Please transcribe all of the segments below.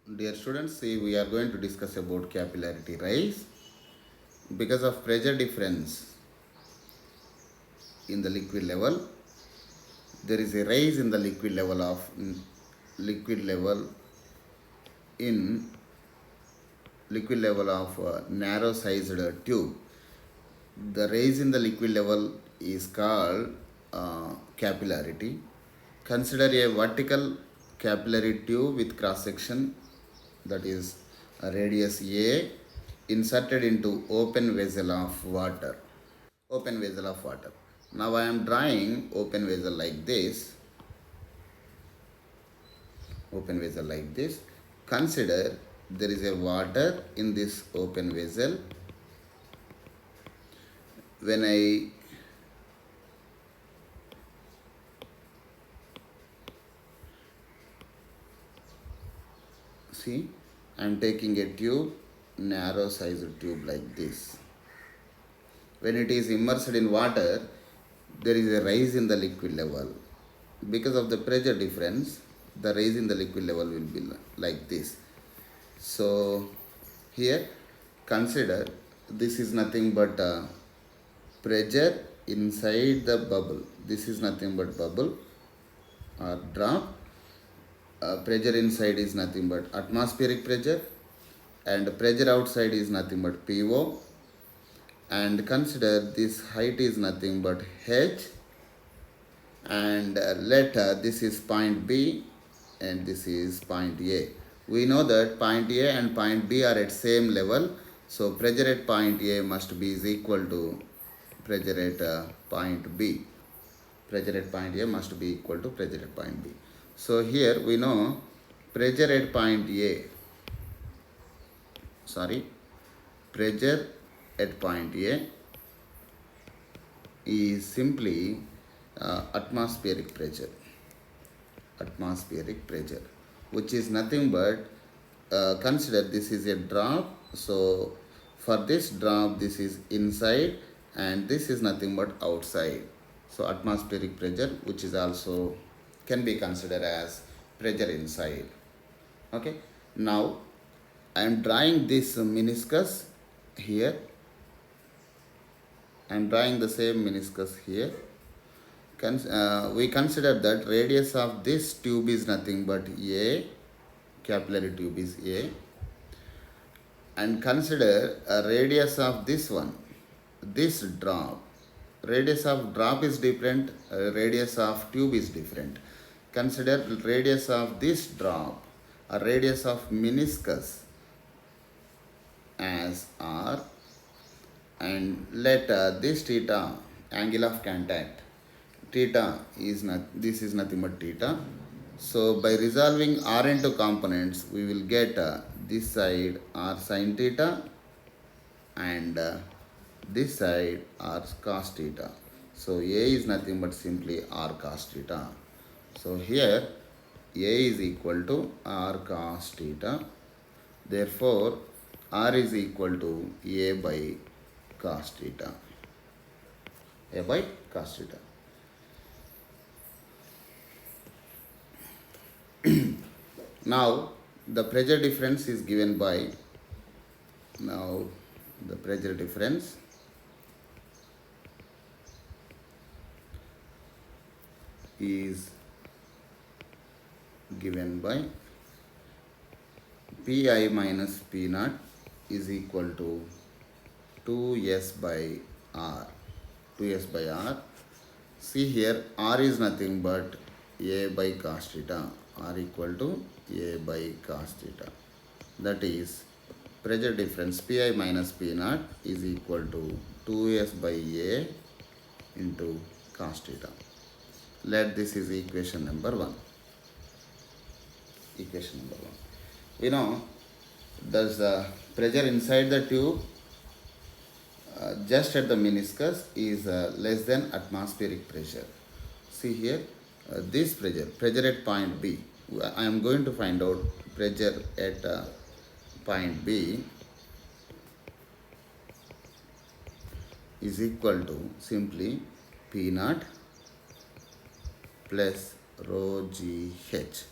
Dear students, see we are going to discuss about capillarity rise. Because of pressure difference in the liquid level, there is a rise in the liquid level in liquid level of narrow sized tube. The rise in the liquid level is called capillarity. Consider a vertical capillary tube with cross section, that is a radius A, inserted into open vessel of water. Open vessel of water. Now I am drawing open vessel like this. Open vessel like this. Consider there is a water in this open vessel. When I see, I am taking a tube, narrow sized tube like this. When it is immersed in water, there is a rise in the liquid level. Because of the pressure difference, the rise in the liquid level will be like this. So here consider this is nothing but pressure inside the bubble. This is nothing but bubble or drop. Pressure inside is nothing but atmospheric pressure, and pressure outside is nothing but PO. And consider this height is nothing but H, and let this is point B and this is point A. We know that point A and point B are at same level, so pressure at point A must be is equal to pressure at point B. Pressure at point A must be equal to pressure at point B. So here we know pressure at point A, pressure at point A is simply atmospheric pressure, which is nothing but consider this is a drop. So for this drop, this is inside and this is nothing but outside. So atmospheric pressure, which is also can be considered as pressure inside. Okay, now I am drawing this meniscus here. I am drawing the same meniscus here. We consider that radius of this tube is nothing but A, capillary tube is A, and consider a radius of this one, this drop. Radius of drop is different, radius of tube is different. Consider radius of this drop, a radius of meniscus as R, and let this theta, angle of contact, theta is not, this is nothing but theta. So by resolving R into components, we will get this side R sin theta and this side R cos theta. So A is nothing but simply R cos theta. So here A is equal to R cos theta. Therefore R is equal to A by cos theta. A by cos theta. Now the pressure difference is given by, now the pressure difference is given by Pi minus P naught is equal to 2S by R. 2S by R. See here, R is nothing but A by cos theta. R equal to A by cos theta. That is pressure difference Pi minus P naught is equal to 2S by A into cos theta. Let this is equation number 1. Equation number 1. We know there's the pressure inside the tube just at the meniscus is less than atmospheric pressure. See here, this pressure at point B. I am going to find out pressure at point B is equal to simply P naught plus rho GH.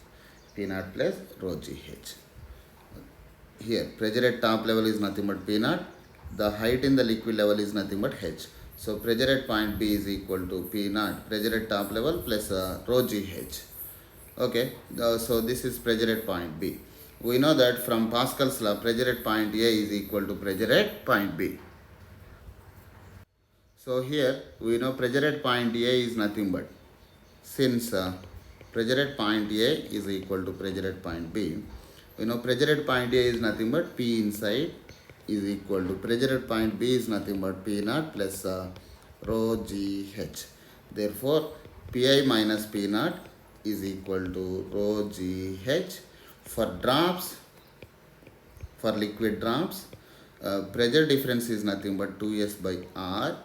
P naught plus rho GH. here pressure at top level is nothing but P naught. The height in the liquid level is nothing but H. So pressure at point B is equal to P naught, pressure at top level plus rho GH. Okay, so this is pressure at point B. We know that from Pascal's law, pressure at point A is equal to pressure at point B. So here we know pressure at point A is nothing but, since pressure at point A is equal to pressure at point B, we know pressure at point A is nothing but P inside is equal to pressure at point B is nothing but P naught plus rho GH. Therefore, Pi minus P naught is equal to rho GH. For drops, for liquid drops, pressure difference is nothing but 2S by R.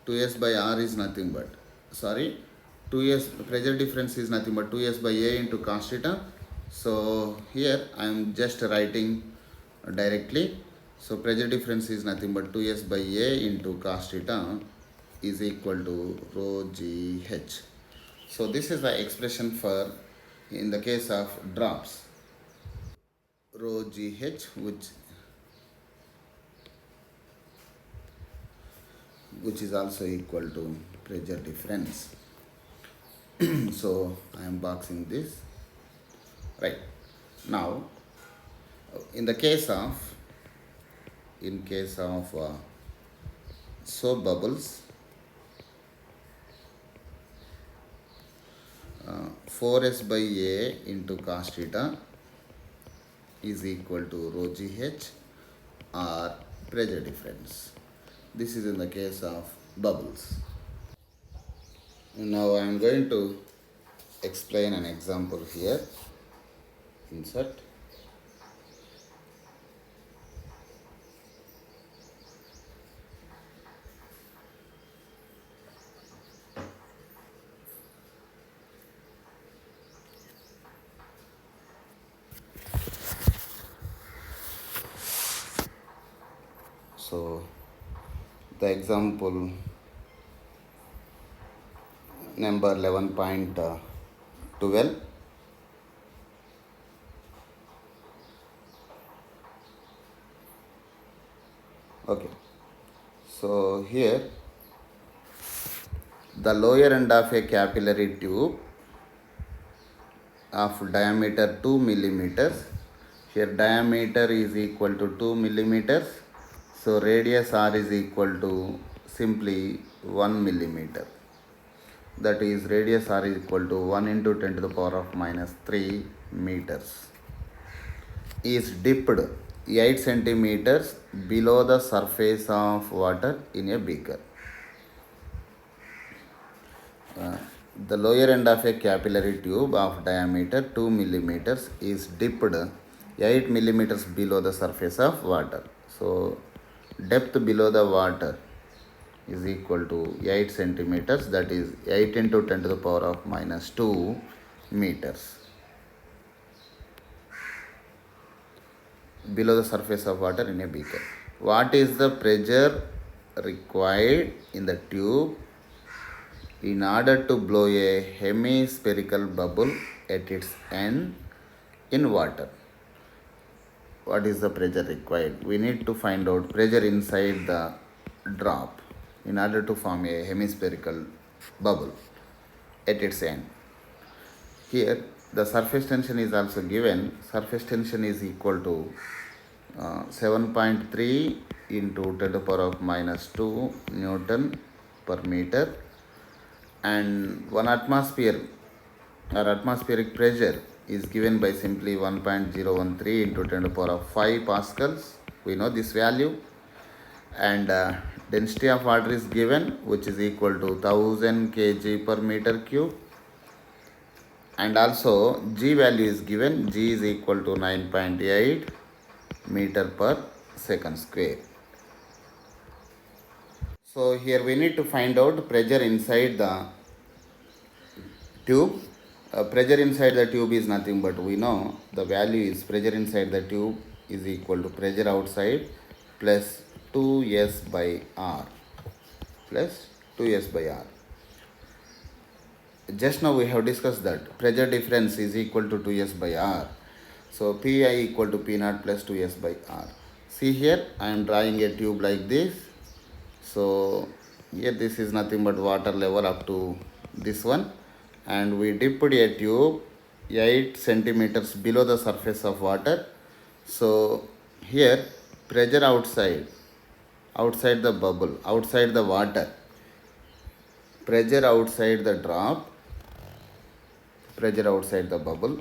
2S by R is nothing but, 2S, pressure difference is nothing but 2S by A into cos theta. So here I am just writing directly. So pressure difference is nothing but 2S by A into cos theta is equal to rho GH. So this is the expression for in the case of drops, rho GH, which is also equal to pressure difference. So I am boxing this right now. In case of soap bubbles, 4S by A into cos theta is equal to rho GH or pressure difference. This is in the case of bubbles. Now I am going to explain an example here. Insert. So the example number 11.12. Okay, so here the lower end of a capillary tube of diameter 2 millimeters. Here diameter is equal to 2 millimeters. So radius R is equal to simply 1 millimeter. That is radius R is equal to 1 into 10 to the power of minus 3 meters. Is dipped 8 centimeters below the surface of water in a beaker. The lower end of a capillary tube of diameter 2 millimeters is dipped 8 millimeters below the surface of water. So depth below the water is equal to 8 centimeters, that is 8 into 10 to the power of minus 2 meters below the surface of water in a beaker. What is the pressure required in the tube in order to blow a hemispherical bubble at its end in water? What is the pressure required? We need to find out pressure inside the drop in order to form a hemispherical bubble at its end. Here the surface tension is also given. Surface tension is equal to 7.3 into 10 to the power of minus 2 Newton per meter, and 1 atmosphere or atmospheric pressure is given by simply 1.013 into 10 to the power of 5 pascals. We know this value. And density of water is given, which is equal to 1000 kg per meter cube. And also G value is given. G is equal to 9.8 meter per second square. So here we need to find out pressure inside the tube. Pressure inside the tube is nothing but, we know the value is pressure inside the tube is equal to pressure outside plus 2S by R plus 2S by R. Just now we have discussed that pressure difference is equal to 2S by R. So Pi equal to P naught plus 2S by R. See here, I am drawing a tube like this. So here this is nothing but water level up to this one, and we dipped a tube 8 centimeters below the surface of water. So here pressure outside the bubble, outside the water, pressure outside the drop, pressure outside the bubble.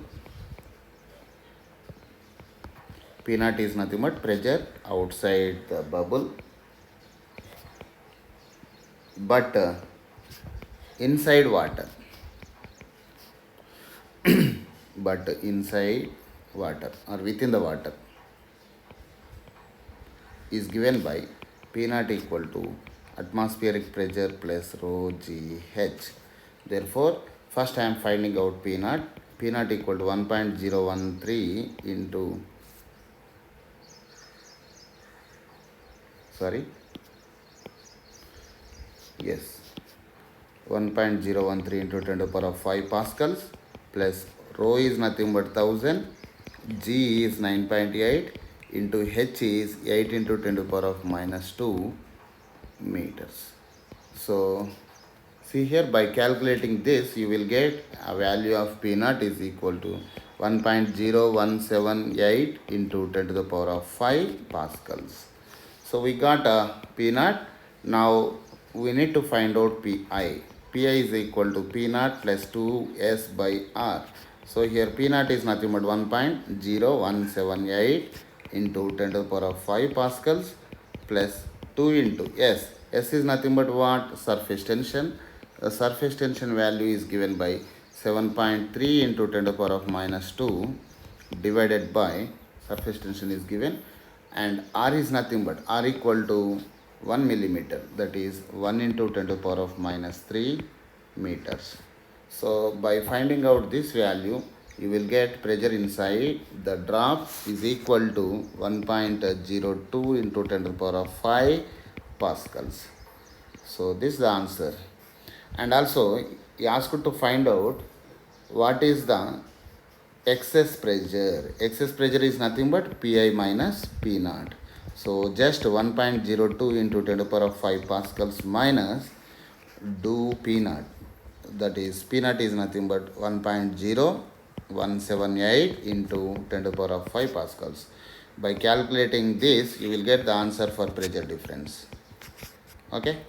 P naught is nothing but pressure outside the bubble, but inside water, but inside water or within the water is given by P naught equal to atmospheric pressure plus rho g h. Therefore, first I am finding out P naught. P naught equal to 1.013 into, sorry, yes, 1.013 into 10 to the power of 5 pascals plus rho is nothing but 1000, g is 9.8 into h is 8 into 10 to the power of minus 2 meters. So see here, by calculating this, you will get a value of P naught is equal to 1.0178 into 10 to the power of 5 pascals. So we got a P naught. Now we need to find out Pi. Pi is equal to P naught plus 2S by R. So here P naught is nothing but 1.0178 into 10 to the power of 5 pascals plus 2 into S. S is nothing but what? Surface tension. The surface tension value is given by 7.3 into 10 to the power of minus 2 divided by, surface tension is given, and R is nothing but R equal to 1 millimeter, that is 1 into 10 to the power of minus 3 meters. So by finding out this value, you will get pressure inside the drop is equal to 1.02 into 10 to the power of 5 pascals. So this is the answer. And also he asked to find out what is the excess pressure. Excess pressure is nothing but Pi minus P naught. So just 1.02 into 10 to the power of 5 pascals minus do P naught. That is P naught is nothing but 1.0178 into 10 to the power of 5 pascals. By calculating this, you will get the answer for pressure difference. Okay.